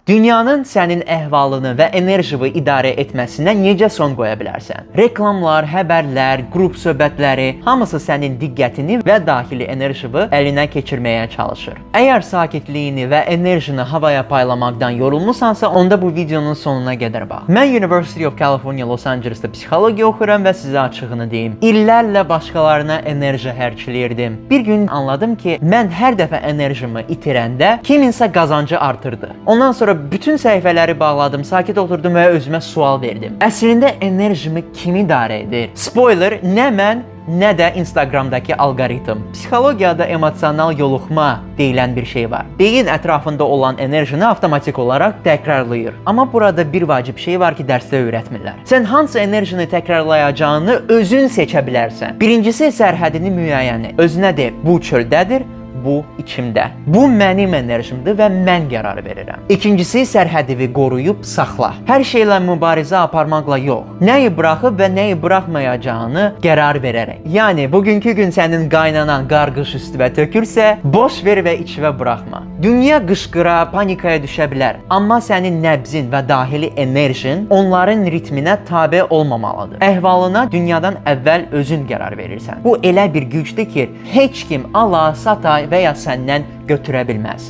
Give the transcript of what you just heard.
Dünyanın sənin əhvalını və enerjini idarə etməsinə necə son qoya bilərsən? Reklamlar, xəbərlər, qrup söhbətləri hamısı sənin diqqətini və daxili enerjini əlinə keçirməyə çalışır. Əgər sakitliyini və enerjini havaya paylamaqdan yorulmusansa, onda bu videonun sonuna qədər bax. Mən University of California Los Angeles'da psixologiya oxuyuram və sizə açığını deyim. İllərlə başqalarına enerji hərcləyirdim. Bir gün anladım ki, mən hər dəfə enerjimi itirəndə kiminsə qazancı artırdı. Ondan sonra bütün səhifələri bağladım, sakit oturdum və özümə sual verdim. Əslində enerjimi kim idarə edir? Spoiler, nə mən, nə də Instagramdakı alqoritm. Psixologiyada emosional yoluxma deyilən bir şey var. Beyin ətrafında olan enerjini avtomatik olaraq təkrarlayır. Amma burada bir vacib şey var ki, dərsdə öyrətmirlər. Sən hansı enerjini təkrarlayacağını özün seçə bilərsən. Birincisi sərhədini müəyyən et. Özünə de, bu çöldədir, bu içimdə. Bu mənim enerjimdir və mən qərar verirəm. İkincisi, sərhədini qoruyub saxla. Hər şeylə mübarizə aparmaqla yox, nəyi buraxıb və nəyi buraxmayacağını qərar verərək. Yəni, bugünkü gün sənin qaynanan qarqış üstüvə tökürsə, boş ver və içivə buraxma. Dünya qışqıra, panikaya düşə bilər, amma sənin nəbzin və daxili enerjin onların ritminə tabe olmamalıdır. Əhvalına dünyadan əvvəl özün qərar verirsən. Bu elə bir gücdür ki, heç kim ala, sata və ya səndən götürə bilməz.